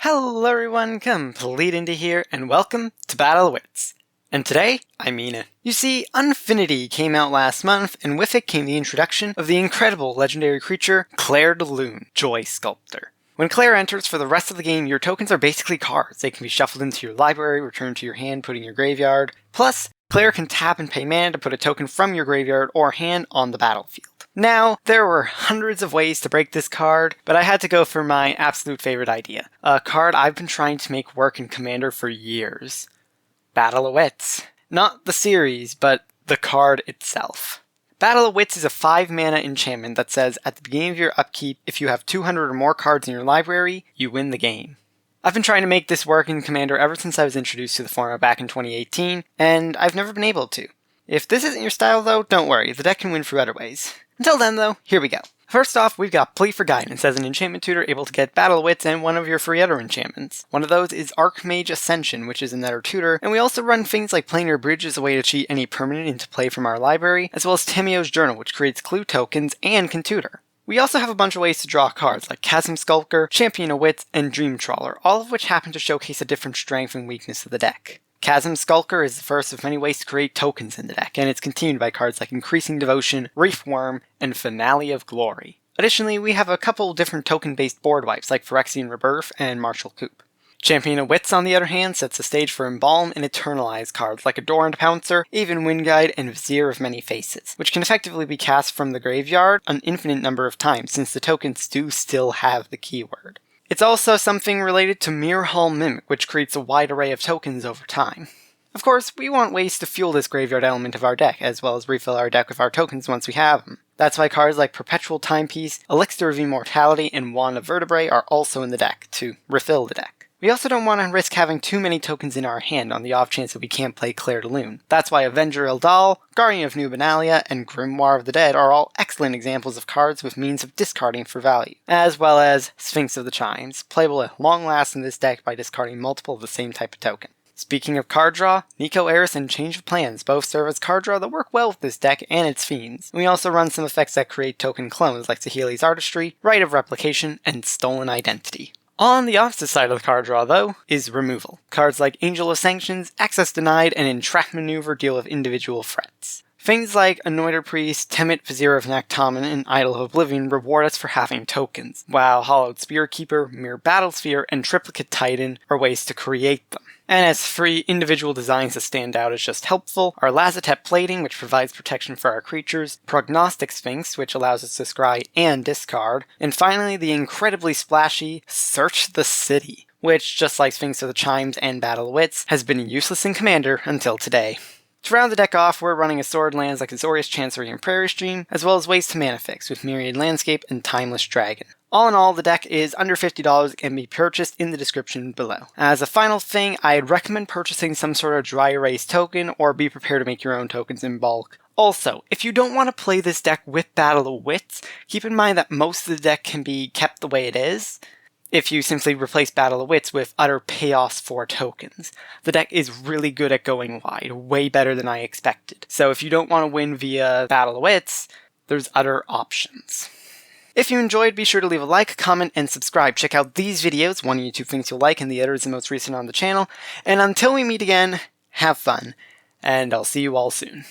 Hello everyone, CompleteIndie here, and welcome to Battle of Wits. And today, I mean it. You see, Unfinity came out last month, and with it came the introduction of the incredible legendary creature, Claire the Loon, Joy Sculptor. When Claire enters, for the rest of the game, your tokens are basically cards. They can be shuffled into your library, returned to your hand, put in your graveyard. Plus, Claire can tap and pay mana to put a token from your graveyard or hand on the battlefield. Now, there were hundreds of ways to break this card, but I had to go for my absolute favorite idea. A card I've been trying to make work in Commander for years. Battle of Wits. Not the series, but the card itself. Battle of Wits is a 5-mana enchantment that says, at the beginning of your upkeep, if you have 200 or more cards in your library, you win the game. I've been trying to make this work in Commander ever since I was introduced to the format back in 2018, and I've never been able to. If this isn't your style though, don't worry, the deck can win through other ways. Until then though, here we go. First off, we've got Plea for Guidance as an enchantment tutor able to get Battle of Wits and one of your free other enchantments. One of those is Archmage Ascension, which is another tutor, and we also run things like Planar Bridge as a way to cheat any permanent into play from our library, as well as Temio's Journal, which creates clue tokens and can tutor. We also have a bunch of ways to draw cards, like Chasm Skulker, Champion of Wits, and Dream Trawler, all of which happen to showcase a different strength and weakness of the deck. Chasm Skulker is the first of many ways to create tokens in the deck, and it's continued by cards like Increasing Devotion, Reef Worm, and Finale of Glory. Additionally, we have a couple different token-based board wipes like Phyrexian Rebirth and Martial Coup. Champion of Wits, on the other hand, sets the stage for Embalm and Eternalize cards like Adorned Pouncer, Even Wind Guide, and Vizier of Many Faces, which can effectively be cast from the graveyard an infinite number of times since the tokens do still have the keyword. It's also something related to Mirror Hall Mimic, which creates a wide array of tokens over time. Of course, we want ways to fuel this graveyard element of our deck, as well as refill our deck with our tokens once we have them. That's why cards like Perpetual Timepiece, Elixir of Immortality, and Wand of Vertebrae are also in the deck, to refill the deck. We also don't want to risk having too many tokens in our hand on the off chance that we can't play Claire the Loon. That's why Avenger Eldal, Guardian of Nubenalia, and Grimoire of the Dead are all excellent examples of cards with means of discarding for value, as well as Sphinx of the Chimes, playable at long last in this deck by discarding multiple of the same type of token. Speaking of card draw, Nico Eris and Change of Plans both serve as card draw that work well with this deck and its fiends. And we also run some effects that create token clones like Saheeli's Artistry, Rite of Replication, and Stolen Identity. On the opposite side of the card draw, though, is removal. Cards like Angel of Sanctions, Access Denied, and Entrap Maneuver deal with individual threats. Things like Anointed Priest, Temet, Vizier of Naktaman, and Idol of Oblivion reward us for having tokens, while Hollowed Spearkeeper, Mere Battlesphere, and Triplicate Titan are ways to create them. And as free individual designs that stand out as just helpful are Lazotep Plating, which provides protection for our creatures, Prognostic Sphinx, which allows us to scry and discard, and finally the incredibly splashy Search the City, which, just like Sphinx of the Chimes and Battle of Wits, has been useless in Commander until today. To round the deck off, we're running Assorted lands like Azorius Chancery and Prairie Stream, as well as ways to mana fix with Myriad Landscape and Timeless Dragon. All in all, the deck is under $50 and can be purchased in the description below. As a final thing, I'd recommend purchasing some sort of dry erase token, or be prepared to make your own tokens in bulk. Also, if you don't want to play this deck with Battle of Wits, keep in mind that most of the deck can be kept the way it is if you simply replace Battle of Wits with utter chaos for tokens. The deck is really good at going wide, way better than I expected. So if you don't want to win via Battle of Wits, there's other options. If you enjoyed, be sure to leave a like, comment, and subscribe. Check out these videos, one YouTube things you'll like, and the other is the most recent on the channel. And until we meet again, have fun, and I'll see you all soon.